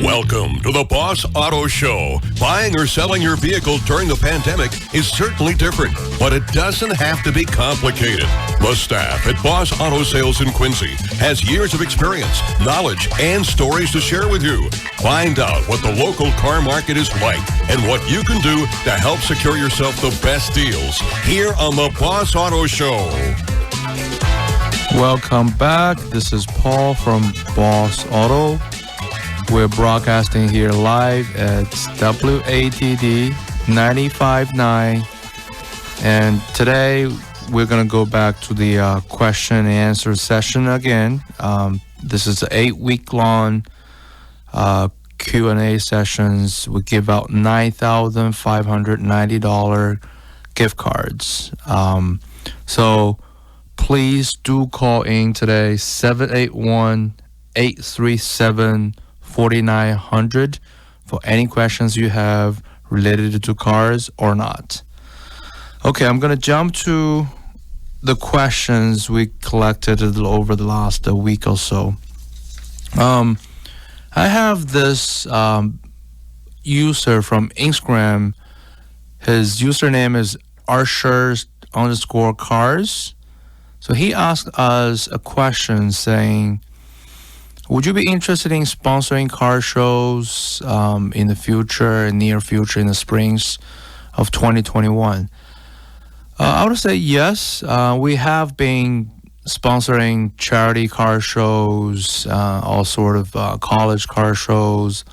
Welcome to the Bos Auto Show. Buying or selling your vehicle during the pandemic is certainly different, but it doesn't have to be complicated. The staff at Bos Auto Sales in Quincy has years of experience, knowledge, and stories to share with you. Find out what the local car market is like and what you can do to help secure yourself the best deals here on the Bos Auto Show. Welcome back. This is Paul from Bos Auto. We're broadcasting here live at WATD 95.9. And today we're going to go back to the question and answer session again. This is an 8-week-long Q&A sessions. We give out $9,590 gift cards. So please do call in today, 781-837-4900 for any questions you have related to cars or not. Okay, I'm going to jump to the questions we collected over the last week or so. I have this user from Instagram. His username is Archer_cars. So he asked us a question saying, would you be interested in sponsoring car shows in the future, near future, in the springs of 2021? I would say yes. We have been sponsoring charity car shows, all sort of college car shows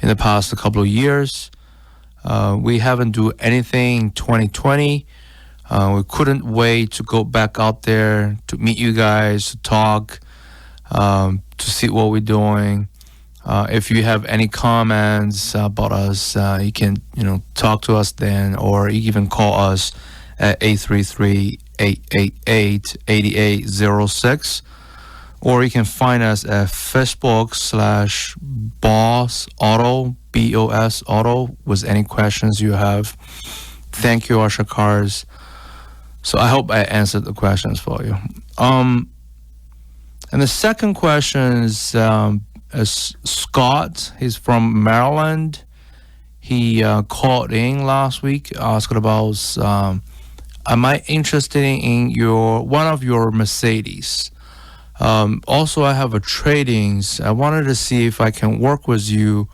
in the past couple of years. We haven't do anything in 2020. We couldn't wait to go back out there to meet you guys, to talk, to see what we're doing. If you have any comments about us, you can talk to us then, or you can call us at 833-888-8806, or you can find us at Facebook/Bos Auto, BOS Auto, with any questions you have. Thank you, Asha Cars. So I hope I answered the questions for you. And the second question is Scott. He's from Maryland. He called in last week, asked about, am I interested in one of your Mercedes? Also, I have a tradings. I wanted to see if I can work with you,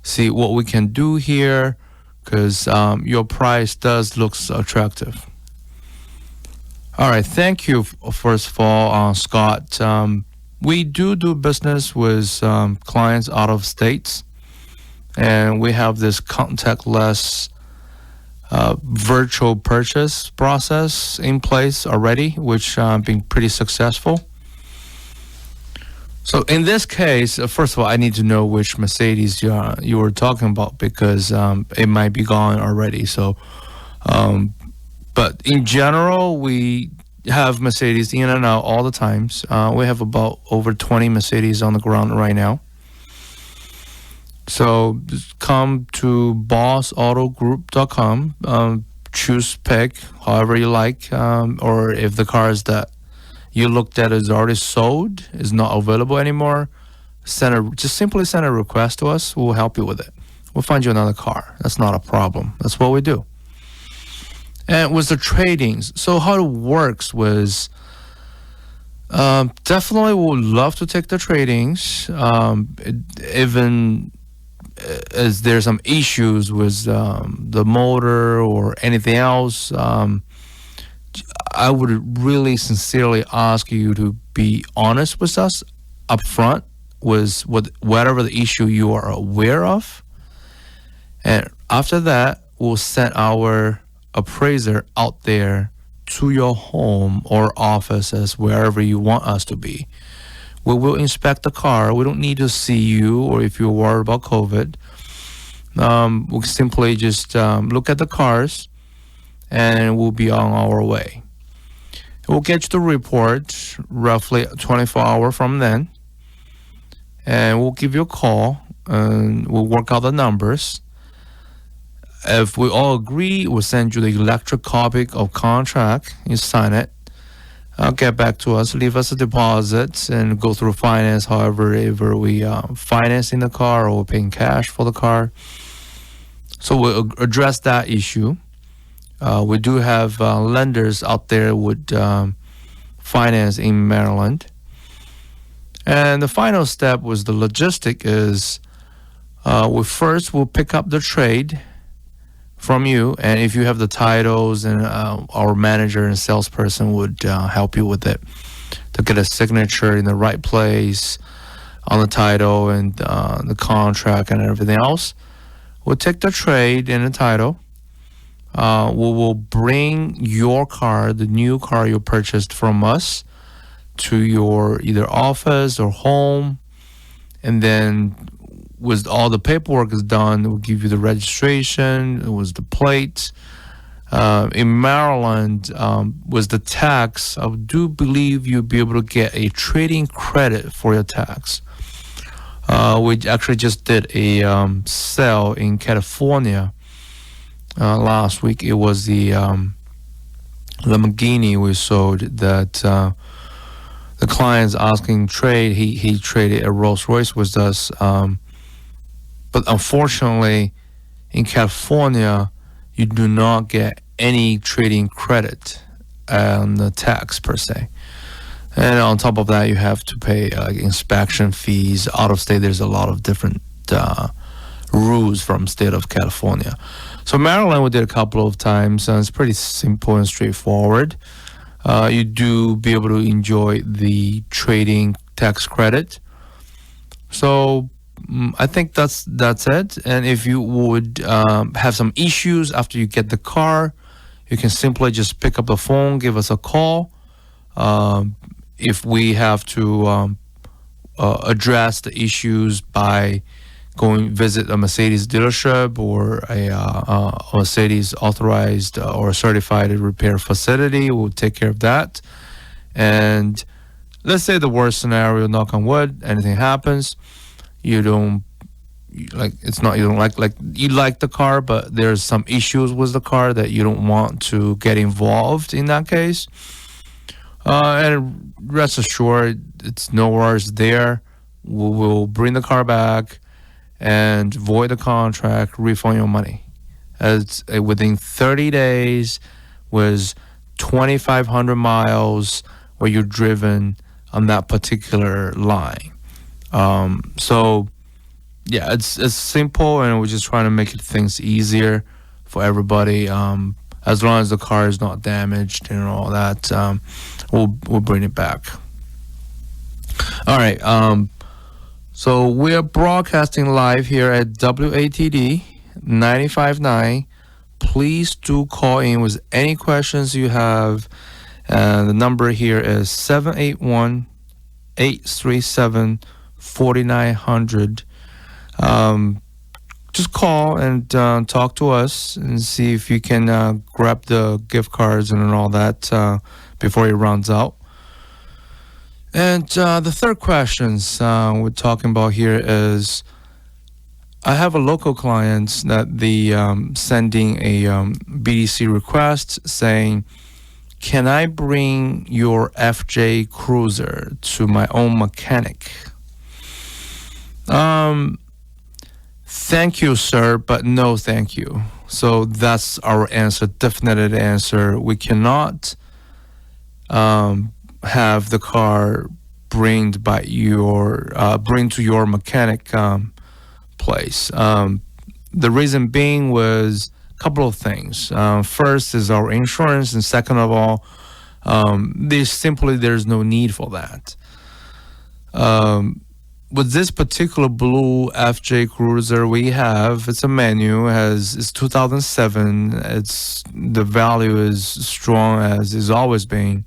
see what we can do here, because your price does look attractive. All right, thank you, first of all, Scott. We do business with clients out of states, and we have this contactless virtual purchase process in place already, which been pretty successful. So in this case, first of all, I need to know which Mercedes you were talking about, because it might be gone already. So, but in general, we have Mercedes in and out all the times. We have about over 20 Mercedes on the ground right now. So just come to bosautogroup.com, pick however you like, or if the cars that you looked at is already sold, is not available anymore, just simply send a request to us. We'll help you with it. We'll find you another car. That's not a problem. That's what we do. And with the tradings, so how it works was, definitely would love to take the tradings, even as there's some issues with the motor or anything else. I would really sincerely ask you to be honest with us up front with whatever the issue you are aware of. And after that, we'll send our appraiser out there to your home or offices, wherever you want us to be. We will inspect the car. We don't need to see you, or if you're worried about COVID. We'll simply just look at the cars, and we'll be on our way. We'll get you the report roughly 24 hours from then, and we'll give you a call, and we'll work out the numbers. If we all agree, we'll send you the electric copy of contract. You sign it. get back to us, leave us a deposit, and go through finance. However, either we financing the car or paying cash for the car. So we'll address that issue. We do have lenders out there with finance in Maryland. And the final step was the logistic is we'll pick up the trade from you, and if you have the titles, and our manager and salesperson would help you with it to get a signature in the right place on the title and the contract and everything else. We'll take the trade and the title. We will bring your car, the new car you purchased from us, to your either office or home, and then with all the paperwork is done, we'll give you the registration. It was the plate. In Maryland, was the tax. I do believe you'll be able to get a trading credit for your tax. We actually just did a sale in California last week. It was the Lamborghini we sold that the client's asking trade. He traded a Rolls Royce with us. But unfortunately, in California, you do not get any trading credit on the tax per se. And on top of that, you have to pay inspection fees. Out of state, there's a lot of different rules from state of California. So Maryland, we did a couple of times, and it's pretty simple and straightforward. You do be able to enjoy the trading tax credit. So I think that's it. And if you would have some issues after you get the car, you can simply just pick up the phone, give us a call. If we have to address the issues by going visit a Mercedes dealership or a Mercedes authorized or certified repair facility, we'll take care of that. And let's say the worst scenario, knock on wood, anything happens. You don't like you like the car, but there's some issues with the car that you don't want to get involved in that case. And rest assured, it's no worse there. We will bring the car back and void the contract, refund your money. As within 30 days was 2,500 miles where you're driven on that particular line. So yeah, it's simple, and we're just trying to make things easier for everybody. As long as the car is not damaged and all that, we'll bring it back. All right. So we are broadcasting live here at WATD 95.9. Please do call in with any questions you have. The number here is 781-837-4900. Just call and talk to us and see if you can grab the gift cards and all that before it runs out. And the third questions we're talking about here is, I have a local client that the sending a BDC request saying, can I bring your FJ Cruiser to my own mechanic? Thank you, sir, but no thank you. So that's our answer, definite answer. We cannot have the car bring to your mechanic place. The reason being was a couple of things. First is our insurance, and second of all, there's no need for that. With this particular blue FJ Cruiser we have, it's a manual, it's 2007. The value is strong as it's always been.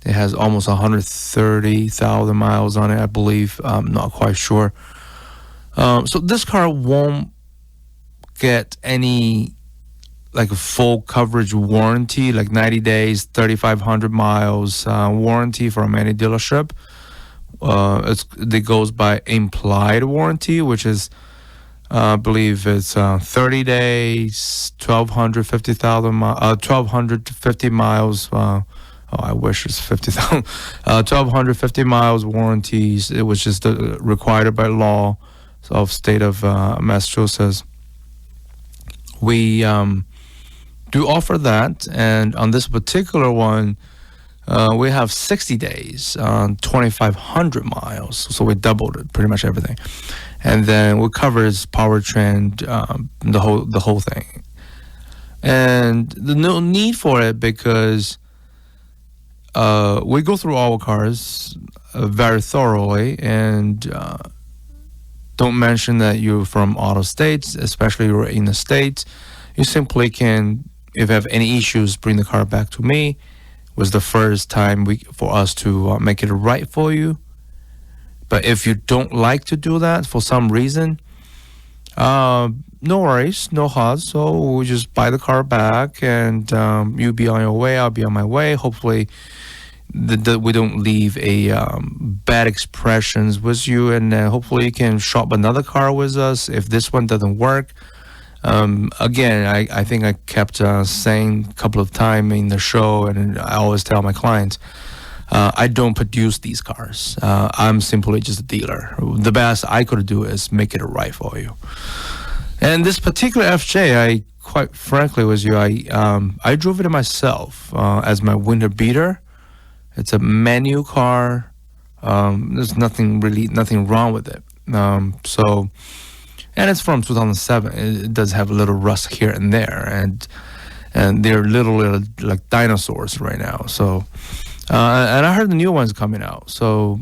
It has almost 130,000 miles on it, I believe. I'm not quite sure. So this car won't get any like a full coverage warranty, like 90 days, 3,500 miles warranty from any dealership. It goes by implied warranty, which is, I believe it's 30 days, 1,250 miles Oh, I wish it's 50,000. 1,250 miles warranties. It was just required by law of state of Massachusetts. We do offer that, and on this particular one, we have 60 days on 2,500 miles, so we doubled it, pretty much everything, and then we covers powertrain, the whole thing, and the no need for it because we go through all cars very thoroughly, and don't mention that you're from auto states, especially you're in the states. You simply can, if you have any issues, bring the car back to me. Was the first time for us to make it right for you. But if you don't like to do that for some reason, no worries, no odds. So we just buy the car back, and you be on your way, I'll be on my way. Hopefully, we don't leave a bad expressions with you, and hopefully you can shop another car with us if this one doesn't work. Again, I think I kept saying a couple of times in the show, and I always tell my clients, I don't produce these cars. I'm simply just a dealer. The best I could do is make it right for you. And this particular FJ, I quite frankly with you, I drove it myself as my winter beater. It's a manual car. There's nothing wrong with it. And it's from 2007. It does have a little rust here and there, and they're little like dinosaurs right now. So, and I heard the new one's coming out, so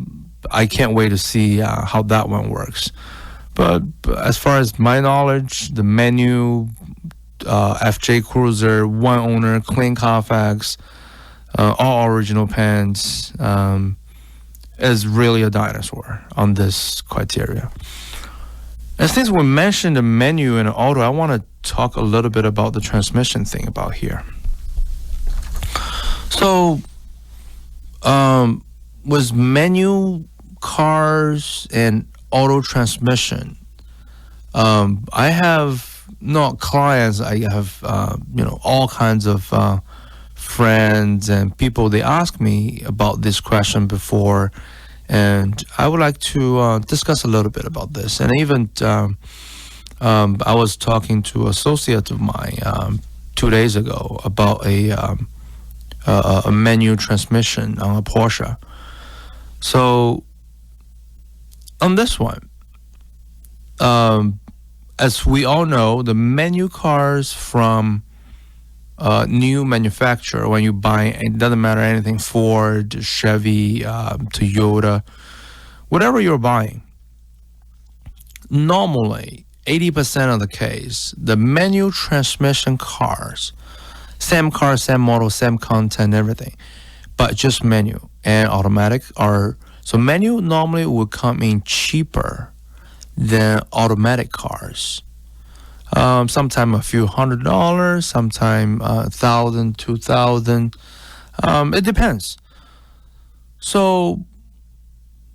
I can't wait to see how that one works. But as far as my knowledge, the menu, FJ Cruiser, one owner, clean Carfax, all original pants, is really a dinosaur on this criteria. And since we mentioned the menu in an auto, I want to talk a little bit about the transmission thing about here. So, with menu cars and auto transmission, I have not clients. I have all kinds of friends and people. They ask me about this question before. And I would like to discuss a little bit about this. And even I was talking to an associate of mine 2 days ago about a manual transmission on a Porsche. So on this one, as we all know, the manual cars from new manufacturer, when you buy, it doesn't matter anything, Ford, Chevy, Toyota, whatever you're buying, normally 80% of the case, the manual transmission cars, same car, same model, same content, everything, but just manual and automatic are, so manual normally will come in cheaper than automatic cars. Sometime a few $100, sometime $1,000, $2,000. It depends. So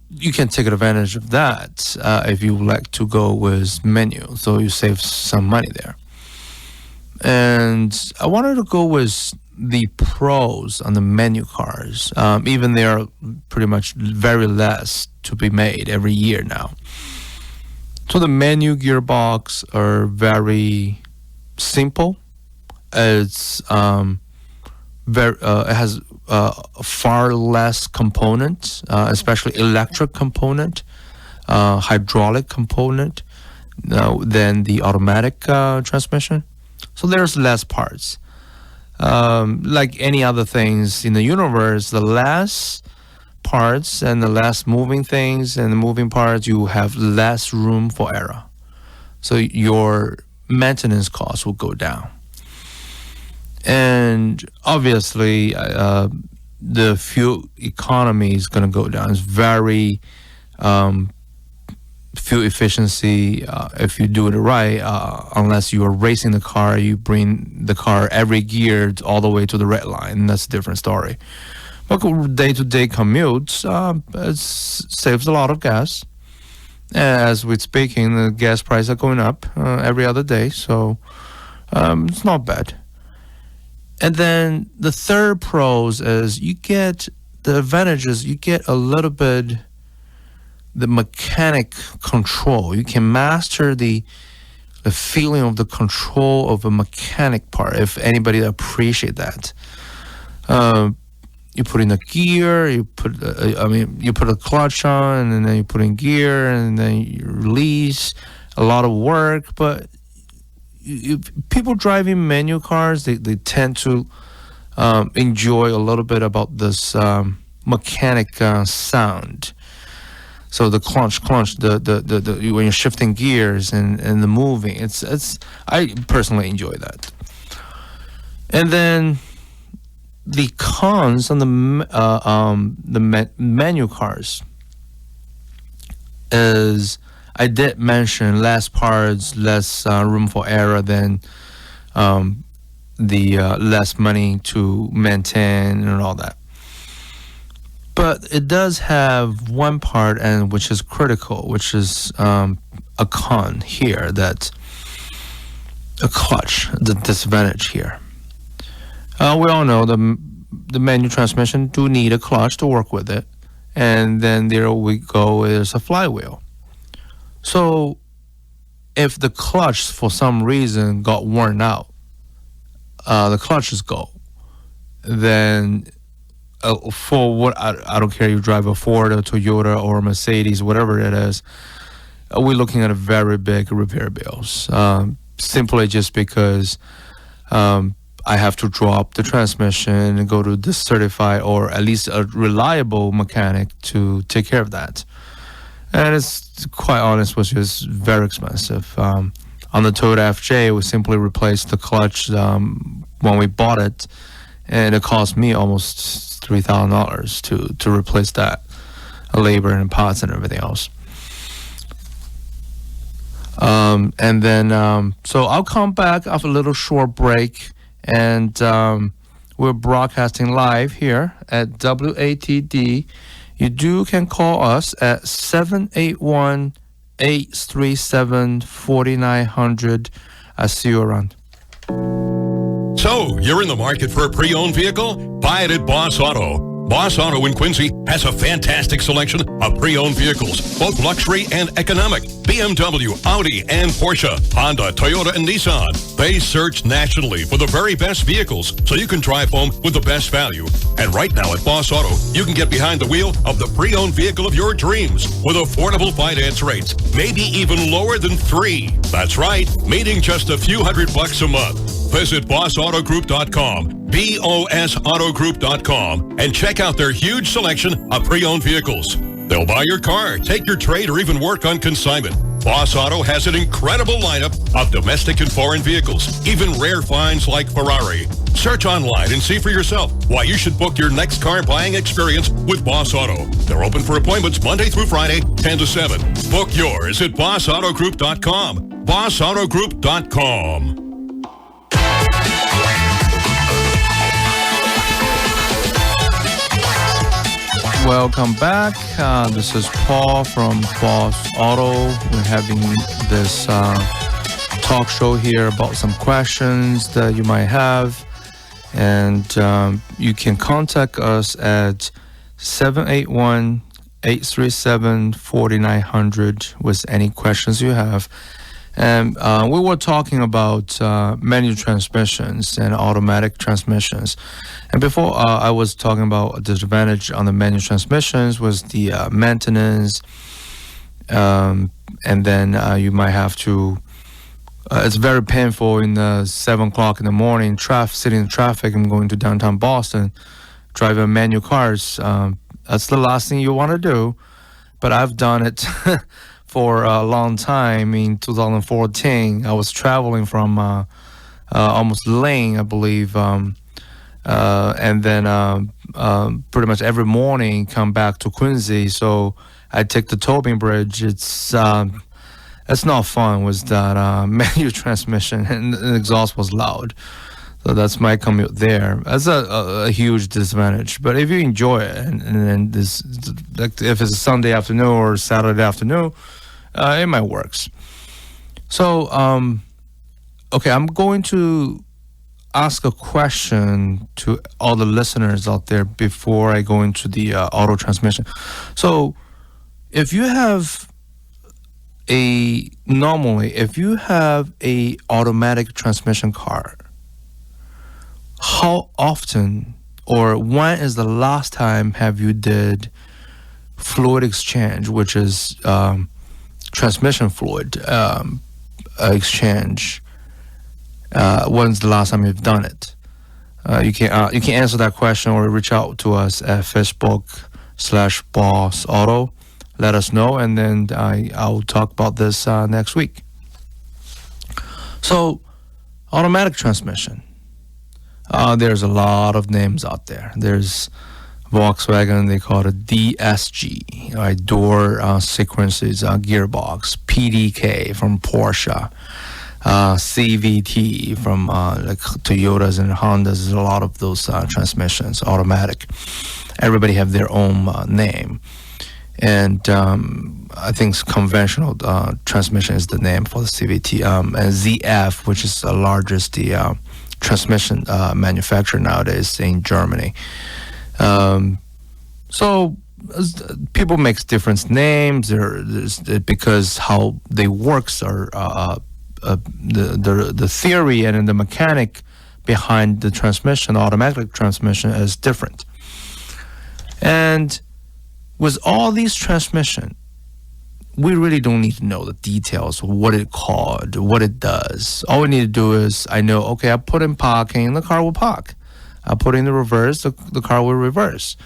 you can take advantage of that if you like to go with manual. So you save some money there. And I wanted to go with the pros on the manual cars. Even they are pretty much very less to be made every year now. So the manual gearbox are very simple. It's it has far less components, especially electric component, hydraulic component, than the automatic transmission. So there's less parts. Like any other things in the universe, the less parts and the less moving things and the moving parts, you have less room for error. So your maintenance costs will go down. And obviously, the fuel economy is going to go down. It's very fuel efficiency if you do it right. Unless you are racing the car, you bring the car every gear all the way to the red line. That's a different story. But day-to-day commutes, it saves a lot of gas. As we're speaking, the gas prices are going up every other day, so it's not bad. And then the third pros is you get the advantages. You get a little bit the mechanic control. You can master the feeling of the control of a mechanic part. If anybody appreciate that, you put in a gear. You put a clutch on, and then you put in gear, and then you release. A lot of work, but people driving manual cars, they tend to enjoy a little bit about this mechanic sound. So the clutch, when you're shifting gears and the moving, it's I personally enjoy that. And then the cons on the manual cars is I did mention less parts, less room for error than the less money to maintain and all that. But it does have one part, and which is critical, which is a con here, that a clutch, the disadvantage here. We all know the manual transmission do need a clutch to work with it, and then there we go, there's a flywheel. So if the clutch for some reason got worn out, the clutches go, then for what I don't care, you drive a Ford, a Toyota, or a Mercedes, whatever it is, we're looking at a very big repair bills. Simply just because I have to drop the transmission and go to the certified or at least a reliable mechanic to take care of that. And it's quite honest, which is very expensive. On the Toyota FJ, we simply replaced the clutch when we bought it, and it cost me almost $3,000 to replace that, labor and parts and everything else. And then so I'll come back after a little short break, and we're broadcasting live here at WATD. You can call us at 781-837-4900. I see you around. So, you're in the market for a pre-owned vehicle? Buy it at Bos Auto. Bos Auto in Quincy has a fantastic selection of pre-owned vehicles, both luxury and economic. BMW, Audi, and Porsche, Honda, Toyota, and Nissan. They search nationally for the very best vehicles so you can drive home with the best value. And right now at Bos Auto, you can get behind the wheel of the pre-owned vehicle of your dreams with affordable finance rates, maybe even lower than 3. That's right, meaning just a few $100 a month. Visit BosAutoGroup.com, BOSAutoGroup.com, and check out their huge selection of pre-owned vehicles. They'll buy your car, take your trade, or even work on consignment. Bos Auto has an incredible lineup of domestic and foreign vehicles, even rare finds like Ferrari. Search online and see for yourself why you should book your next car buying experience with Bos Auto. They're open for appointments Monday through Friday, 10 to 7. Book yours at BosAutoGroup.com, BosAutoGroup.com. Welcome back. This is Paul from Bos Auto. We're having this talk show here about some questions that you might have. And you can contact us at 781-837-4900 with any questions you have. And we were talking about manual transmissions and automatic transmissions. And before I was talking about the disadvantage on the manual transmissions was the maintenance. And then you might have to, it's very painful in 7 o'clock in the morning, sitting in traffic and going to downtown Boston, driving manual cars. That's the last thing you want to do. But I've done it for a long time. In 2014, I was traveling from almost Lane, I believe, and then pretty much every morning come back to Quincy. So I take the Tobin Bridge. It's not fun with that manual transmission, and the exhaust was loud. So that's my commute there. That's a huge disadvantage. But if you enjoy it, and this, like if it's a Sunday afternoon or Saturday afternoon, it might work. So, okay, ask a question to all the listeners out there before I go into the auto transmission. So, if you have if you have a automatic transmission car, how often or when is the last time have you did fluid exchange, which is transmission fluid exchange? When's the last time you've done it? You can answer that question or reach out to us at Facebook/Bos Auto. Let us know, and then I'll talk about this next week. So, automatic transmission. There's a lot of names out there. There's Volkswagen, they call it DSG, right? Door sequences gearbox. PDK from Porsche. CVT from like Toyotas and Hondas. There's a lot of those transmissions, automatic. Everybody have their own name. And I think conventional transmission is the name for the CVT. And ZF, which is the largest transmission manufacturer nowadays in Germany. So people make different names because how they works are the theory and the mechanic behind the transmission, automatic transmission, is different. And with all these transmission, we really don't need to know the details of what it called, what it does. All we need to do is, I know, okay, I put in parking, the car will park. I put in the reverse, the car will reverse.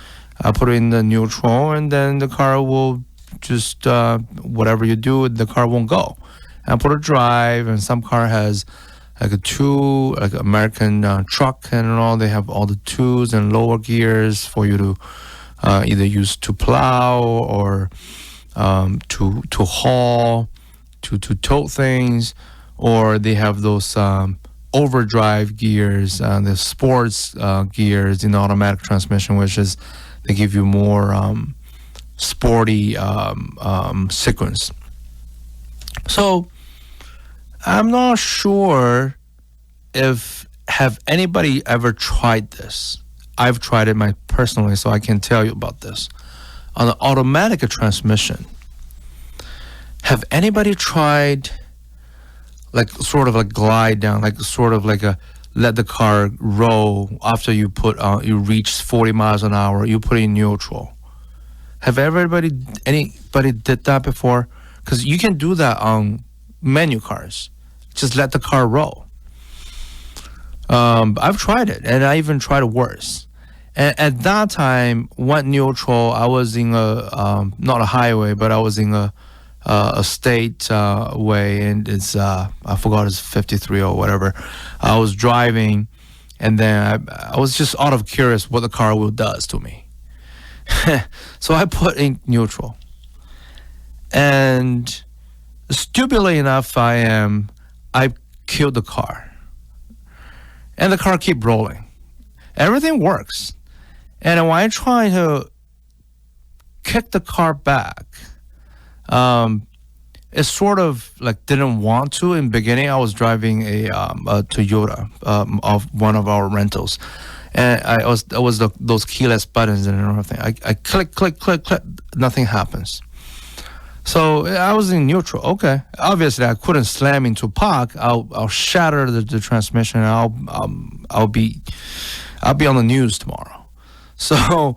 I put in the neutral, and then the car will just, whatever you do, the car won't go. I put a drive, and some car has like like American truck and all. They have all the twos and lower gears for you to either use to plow or to haul, to tow things, or they have those overdrive gears, the sports gears in automatic transmission, which is they give you more sporty sequence. So I'm not sure if have anybody ever tried this. I've tried it personally, so I can tell you about this. On the automatic transmission, have anybody tried like sort of like glide down, like sort of like a let the car roll after you you reach 40 miles an hour, you put in neutral? Have anybody did that before? Because you can do that on menu cars. Just let the car roll. I've tried it, and I even tried it worse. And at that time, went neutral. I was in not a highway, but I was in a state way, and it's I forgot, it's 53 or whatever. I was driving, and then I was just out of curious what the car wheel does to me. So I put in neutral, and stupidly enough, I killed the car, and the car keep rolling. Everything works, and when I try to kick the car back, it sort of like didn't want to. In the beginning, I was driving a Toyota of one of our rentals, and it was those keyless buttons and everything. I click, nothing happens. So I was in neutral. Okay, obviously I couldn't slam into park. I'll shatter the transmission. And I'll be on the news tomorrow. So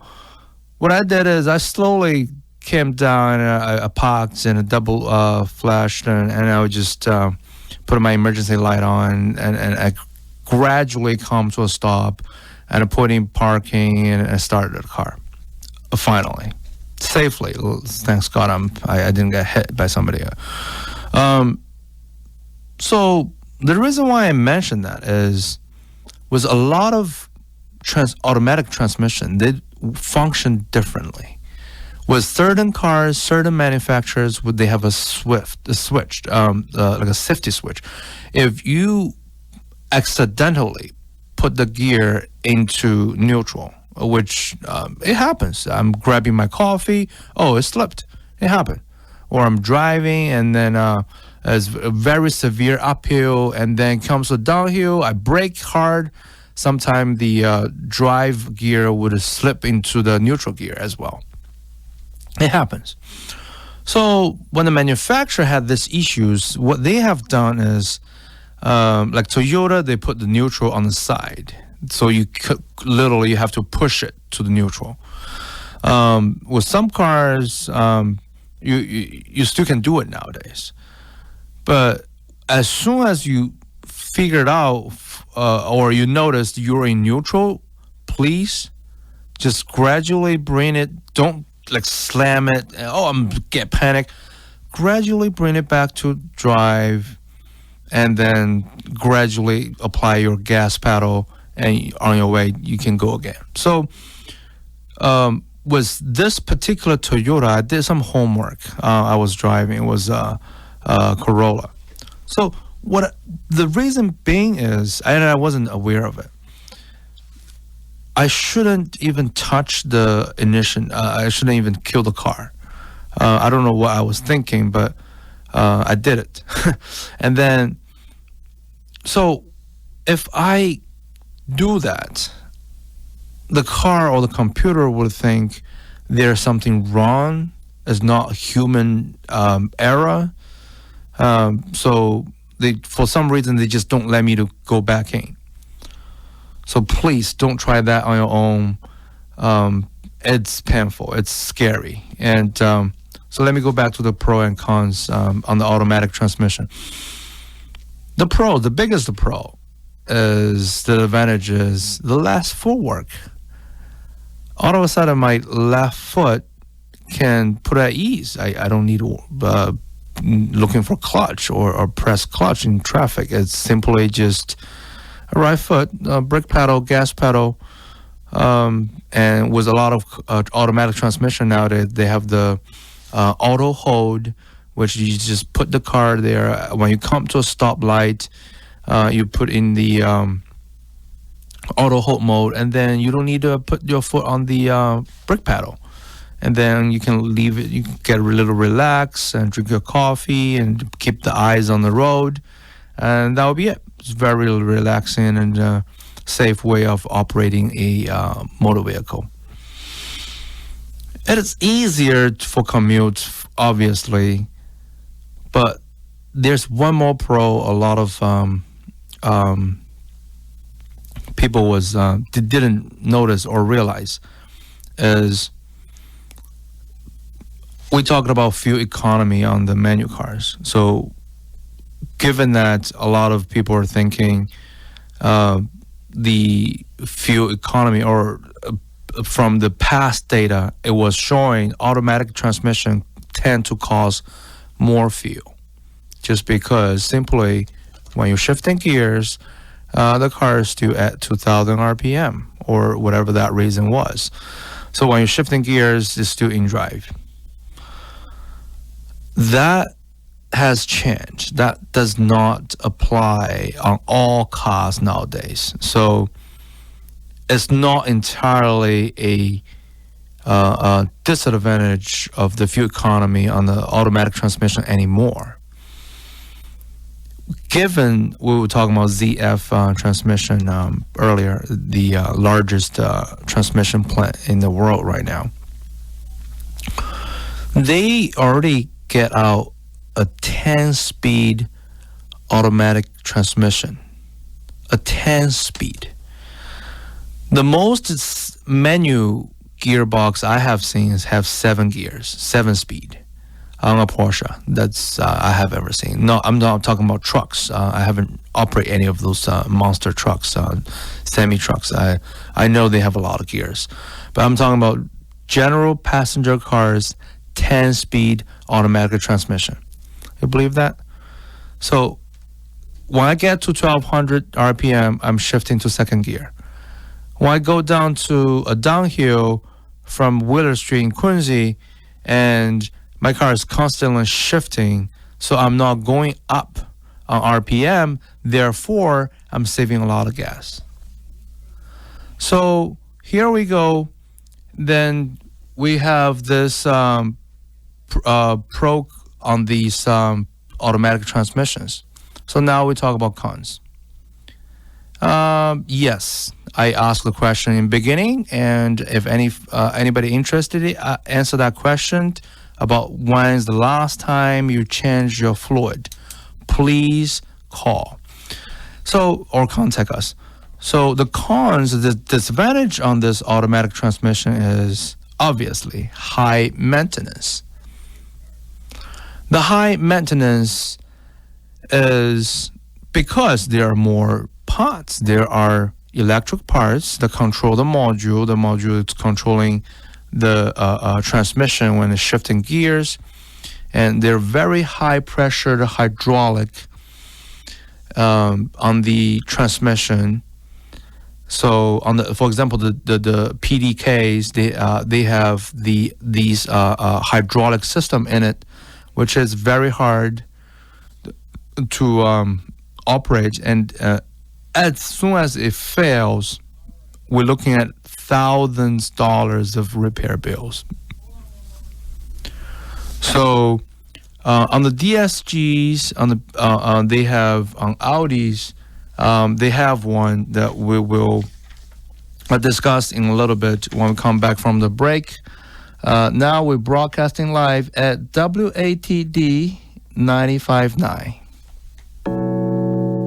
what I did is I slowly came down, and I parked and a double flashed, and I would just put my emergency light on, and I gradually come to a stop, and I put in parking, and I started the car. Finally, safely, thanks God, I didn't get hit by somebody. So the reason why I mentioned that was a lot of automatic transmission, they function differently. With certain cars, certain manufacturers, they have a switch, like a safety switch. If you accidentally put the gear into neutral, which it happens. I'm grabbing my coffee. Oh, it slipped. It happened. or I'm driving and then it's a very severe uphill and then comes to downhill. I brake hard. Sometimes the drive gear would slip into the neutral gear as well. It happens. So when the manufacturer had these issues, what they have done is, like Toyota, they put the neutral on the side, so you literally have to push it to the neutral. With some cars, you still can do it nowadays, but as soon as you figure it out or you notice you're in neutral, please just gradually bring it. Don't like slam it. Oh, I'm get panic. Gradually bring it back to drive, and then gradually apply your gas pedal, and on your way you can go again. So with this particular Toyota, I did some homework. I was driving. It was a Corolla. So what the reason being is, and I wasn't aware of it, I shouldn't even touch the ignition. I shouldn't even kill the car. I don't know what I was thinking, but I did it. And then, so if I do that, the car or the computer would think there's something wrong. It's not human error. So they, for some reason, they just don't let me to go back in. So please don't try that on your own. It's painful. It's scary. And so let me go back to the pro and cons on the automatic transmission. The biggest pro is the advantage is the last footwork. All of a sudden, my left foot can put at ease. I don't need looking for clutch or press clutch in traffic. It's simply just a right foot, brake pedal, gas pedal, and with a lot of automatic transmission nowadays, they have the auto hold, which you just put the car there. When you come to a stoplight, you put in the auto hold mode, and then you don't need to put your foot on the brake pedal. And then you can leave it, you can get a little relaxed and drink your coffee and keep the eyes on the road. And that will be it. It's very relaxing and safe way of operating a motor vehicle. It is easier for commute, obviously, but there's one more pro. A lot of people didn't notice or realize is we talked about fuel economy on the manual cars. So given that a lot of people are thinking the fuel economy, or from the past data, it was showing automatic transmission tend to cost more fuel, just because simply when you're shifting gears, the car is still at 2,000 RPM or whatever that reason was. So when you're shifting gears, it's still in drive. That has changed. That does not apply on all cars nowadays. So it's not entirely a disadvantage of the fuel economy on the automatic transmission anymore. Given we were talking about ZF transmission earlier, the largest transmission plant in the world right now, they already get out a 10-speed automatic transmission. A 10-speed. The most manual gearbox I have seen have 7 gears, 7-speed on a Porsche. That's I have ever seen. No, I'm not talking about trucks. I haven't operated any of those monster trucks, semi trucks. I know they have a lot of gears, but I'm talking about general passenger cars, 10-speed automatic transmission. You believe that? So when I get to 1200 RPM, I'm shifting to second gear. When I go down to a downhill from Wheeler Street in Quincy, and my car is constantly shifting, so I'm not going up on RPM, therefore I'm saving a lot of gas. So here we go. Then we have this pro on these automatic transmissions. So now we talk about cons. Yes, I asked the question in the beginning, and if anybody interested, answer that question about when is the last time you changed your fluid. Please call. So, or contact us. So the cons, the disadvantage on this automatic transmission is obviously high maintenance. The high maintenance is because there are more parts. There are electric parts that control the module. The module is controlling the transmission when it's shifting gears. And they're very high pressure hydraulic on the transmission. So for example, the PDKs, they have these hydraulic system in it, which is very hard to operate. And as soon as it fails, we're looking at thousands of dollars of repair bills. So on the DSGs, they have on Audis, they have one that we will discuss in a little bit when we come back from the break. Now we're broadcasting live at WATD 95.9.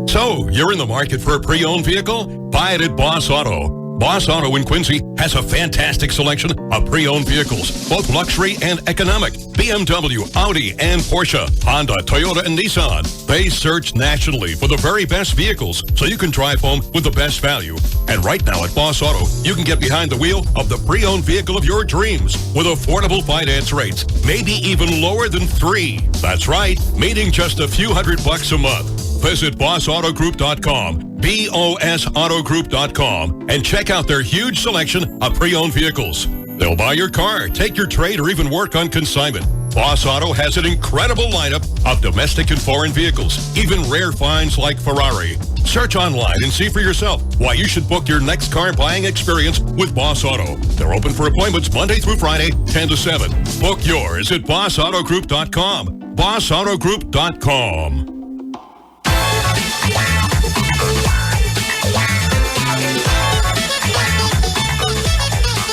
So, you're in the market for a pre-owned vehicle? Buy it at Bos Auto. Bos Auto in Quincy has a fantastic selection of pre-owned vehicles, both luxury and economic. BMW, Audi, and Porsche, Honda, Toyota, and Nissan. They search nationally for the very best vehicles so you can drive home with the best value. And right now at Bos Auto, you can get behind the wheel of the pre-owned vehicle of your dreams with affordable finance rates, maybe even lower than 3. That's right, meaning just a few $100 a month. Visit bossautogroup.com, BOSAutogroup.com, and check out their huge selection of pre-owned vehicles. They'll buy your car, take your trade, or even work on consignment. Bos Auto has an incredible lineup of domestic and foreign vehicles, even rare finds like Ferrari. Search online and see for yourself why you should book your next car buying experience with Bos Auto. They're open for appointments Monday through Friday, 10 to 7. Book yours at bossautogroup.com, bossautogroup.com.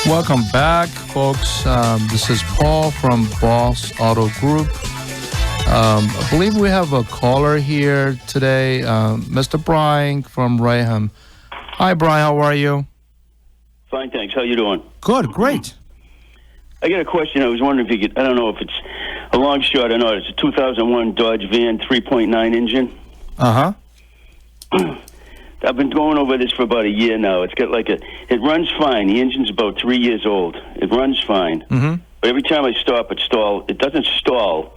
Welcome back, folks. This is Paul from Bos Auto Group. I believe we have a caller here today, Mr. Brian from Raham. Hi, Brian. How are you? Fine, thanks. How you doing? Good, great. I got a question. I was wondering if you could, I don't know if it's a long shot or not. It's a 2001 Dodge Van 3.9 engine. Uh-huh. I've been going over this for about a year now. It's got it runs fine. The engine's about 3 years old. It runs fine. Mm-hmm. But every time I stop it stall, it doesn't stall.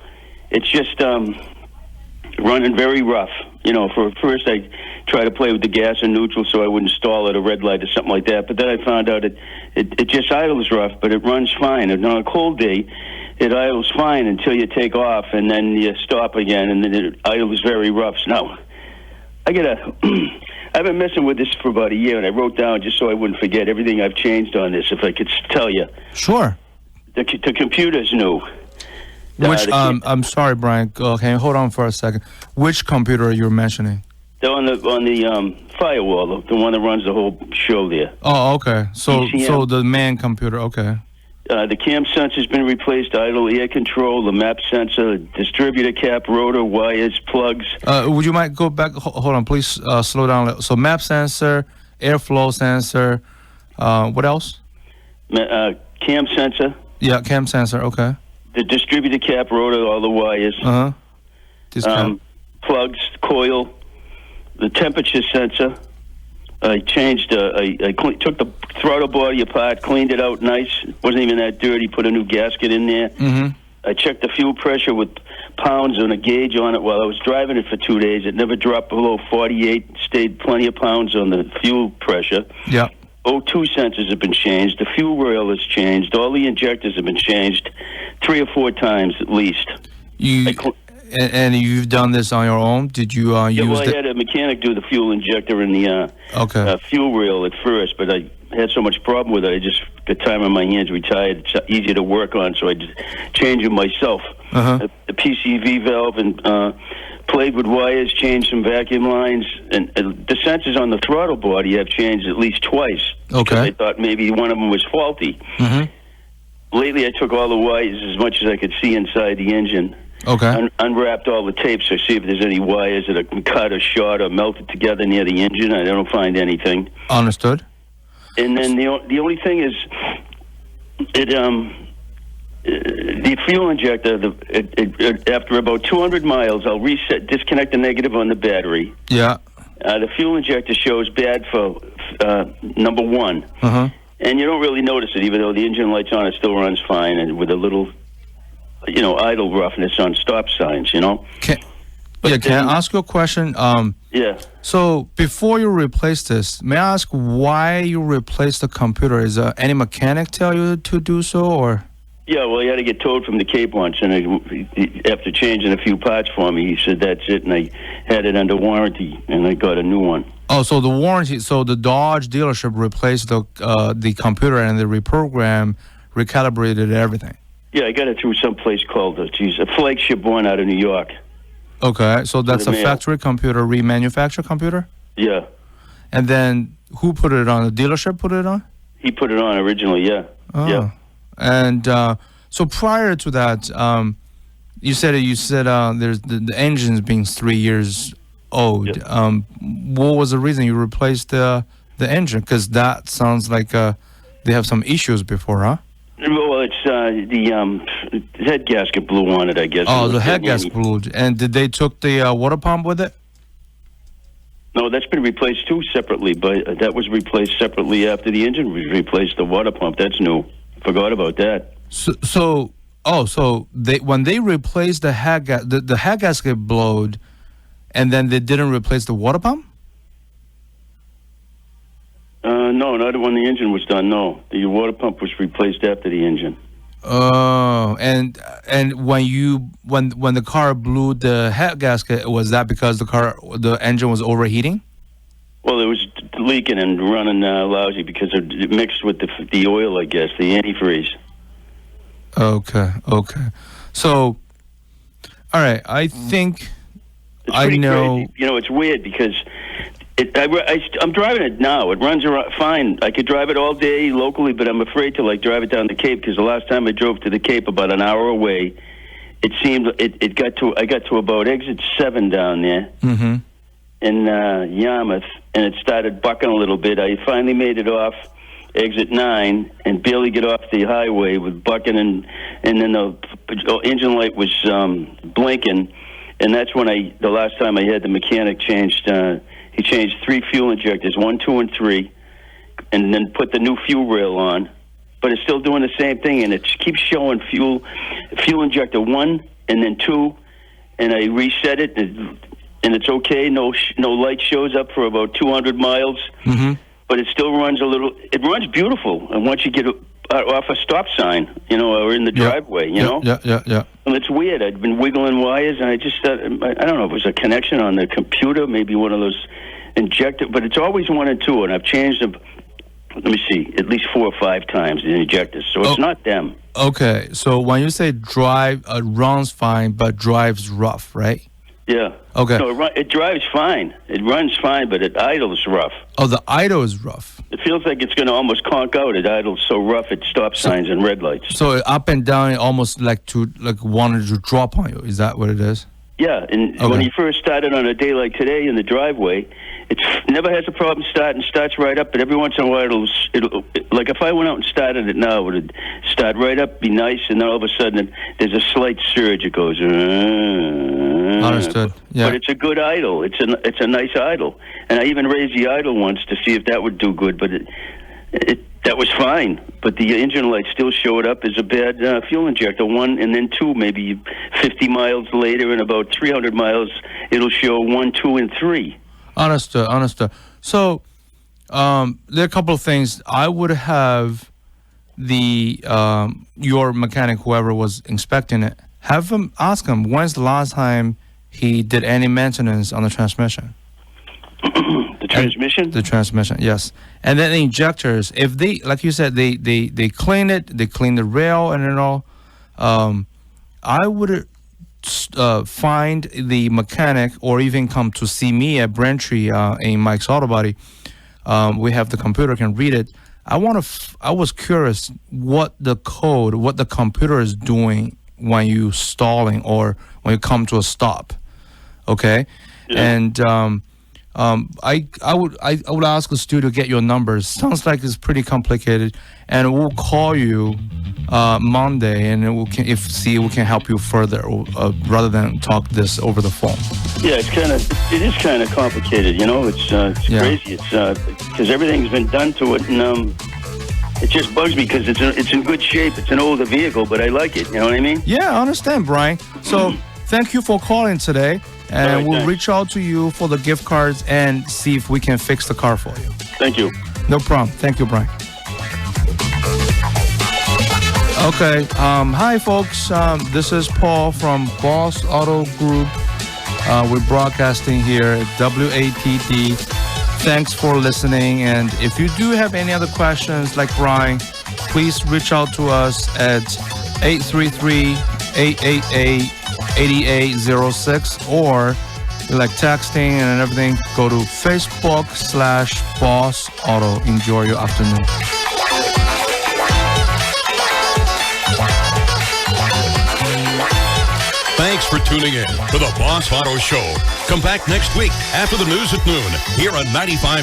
It's just running very rough. You know, for first I try to play with the gas and neutral so I wouldn't stall at a red light or something like that. But then I found out it just idles rough, but it runs fine. And on a cold day, it idles fine until you take off, and then you stop again, and then it idles very rough. So now, I've been messing with this for about a year, and I wrote down, just so I wouldn't forget, everything I've changed on this, if I could tell you. Sure. The computer's new. Which, I'm sorry, Brian. Okay, hold on for a second. Which computer you're mentioning? On the firewall, the one that runs the whole show there. Oh, okay. So the main computer, okay. The cam sensor's been replaced, idle air control, the map sensor, distributor cap, rotor, wires, plugs. Would you mind go back? Hold on, please slow down. So map sensor, airflow sensor, what else? Cam sensor. Yeah, cam sensor, okay. The distributor cap, rotor, all the wires. Uh-huh. Plugs, coil, the temperature sensor. I changed, I took the throttle body apart, cleaned it out nice. Wasn't even that dirty, put a new gasket in there. Mm-hmm. I checked the fuel pressure with pounds and a gauge on it while I was driving it for 2 days. It never dropped below 48, stayed plenty of pounds on the fuel pressure. Yeah. O2 sensors have been changed. The fuel rail has changed. All the injectors have been changed 3 or 4 times at least. And you've done this on your own? Did you use I had a mechanic do the fuel injector and the fuel rail at first, but I had so much problem with it, I just got time on my hands, retired. It's easier to work on, so I just change them myself. The PCV valve and played with wires, changed some vacuum lines, and the sensors on the throttle body have changed at least twice. Because I thought maybe one of them was faulty. Lately, I took all the wires as much as I could see inside the engine. Unwrapped all the tapes to see if there's any wires that have been cut or short or melted together near the engine. I don't find anything. Understood. And then the only thing is, the fuel injector. After about 200 miles, I'll disconnect the negative on the battery. Yeah. The fuel injector shows bad for number one. And you don't really notice it, even though the engine light's on, it still runs fine, and with a little, idle roughness on stop signs, Can I ask you a question? Yeah. So before you replace this, may I ask why you replaced the computer? Is any mechanic tell you to do so, or? Yeah, well, he had to get towed from the Cape once, and after changing a few parts for me, he said that's it, and I had it under warranty, and I got a new one. Oh, so the warranty, so the Dodge dealership replaced the computer and the reprogram, recalibrated everything. Yeah, I got it through some place called a flagship one out of New York. Okay, so that's a factory computer, remanufactured computer? Yeah. And then who put it on? The dealership put it on? He put it on originally, yeah. Oh. Yeah. And so prior to that, you said there's the engine's being 3 years old. Yep. What was the reason you replaced the engine? Because that sounds like they have some issues before, huh? Well, it's the head gasket blew on it, I guess. Oh, the head gasket blew. And did they took the water pump with it? No, that's been replaced too separately, but that was replaced separately after the engine was replaced. The water pump, that's new. Forgot about that. So when they replaced the head gasket blowed, and then they didn't replace the water pump? No, not when the engine was done. No, the water pump was replaced after the engine. Oh, and when the car blew the head gasket, was that because the engine was overheating? Well, it was leaking and running lousy because it mixed with the oil, I guess, the antifreeze. Okay. So, all right, I think I know. Crazy. It's weird because I'm driving it now. It runs around fine. I could drive it all day locally, but I'm afraid to drive it down the Cape because the last time I drove to the Cape, about an hour away, it seemed I got to about exit 7 down there in Yarmouth, and it started bucking a little bit. I finally made it off exit 9 and barely get off the highway with bucking, and then the engine light was blinking, and that's when the last time I had the mechanic changed. He changed 3 fuel injectors, 1, 2, and 3, and then put the new fuel rail on. But it's still doing the same thing, and it keeps showing fuel injector 1 and then 2, and I reset it, and it's okay. No light shows up for about 200 miles, but it still runs a little. It runs beautiful, and once you get off a stop sign, or in the driveway, Yeah. And it's weird. I'd been wiggling wires, and I just thought, I don't know if it was a connection on the computer, maybe one of those injector, but it's always 1 and 2, and I've changed them, let me see, at least 4 or 5 times, the injectors, so it's not them. Okay, so when you say drive, runs fine, but drives rough, right? Yeah. Okay. No, it drives fine. It runs fine, but it idles rough. Oh, the idle is rough. It feels like it's going to almost conk out. It idles so rough it stops signs and red lights. So up and down, it almost like wanted to drop on you. Is that what it is? Yeah, and when you first started on a day like today in the driveway, it never has a problem starting. Starts right up, but every once in a while it'll like if I went out and started it now, it would start right up, be nice, and then all of a sudden there's a slight surge. It goes. Understood. Yeah. But it's a good idle. It's a nice idle, and I even raised the idle once to see if that would do good, but that was fine. But the engine light still showed up as a bad fuel injector 1, and then 2, maybe 50 miles later, and about 300 miles, it'll show 1, 2, and 3. Understood. So, there are a couple of things. I would have your mechanic, whoever was inspecting it, have him ask him when's the last time he did any maintenance on the transmission. The The transmission? The transmission, yes. And then the injectors, if they, like you said, they clean it, they clean the rail and all. I would find the mechanic or even come to see me at Braintree in Mike's Auto Body. We have the computer, can read it. I was curious what the computer is doing when you stalling or when you come to a stop. Okay, Yeah. and I would ask the studio to get your numbers. Sounds like it's pretty complicated, and we'll call you Monday, and see if we can help you further rather than talk this over the phone. Yeah, it is kind of complicated. You know, it's crazy. It's because everything's been done to it, and it just bugs me because it's in good shape. It's an older vehicle, but I like it. You know what I mean? Yeah, I understand, Brian. So thank you for calling today. And All right, we'll thanks. reach out to you for the gift cards and see if we can fix the car for you. Thank you. No problem. Thank you, Brian. Okay. Hi, folks. This is Paul from Bos Auto Group. We're broadcasting here at WATD. Thanks for listening. And if you do have any other questions like Brian, please reach out to us at 833-888-8806, or like texting and everything, go to Facebook/Bos Auto. Enjoy your afternoon. Thanks for tuning in to the Bos Auto Show. Come back next week after the news at noon here on 95.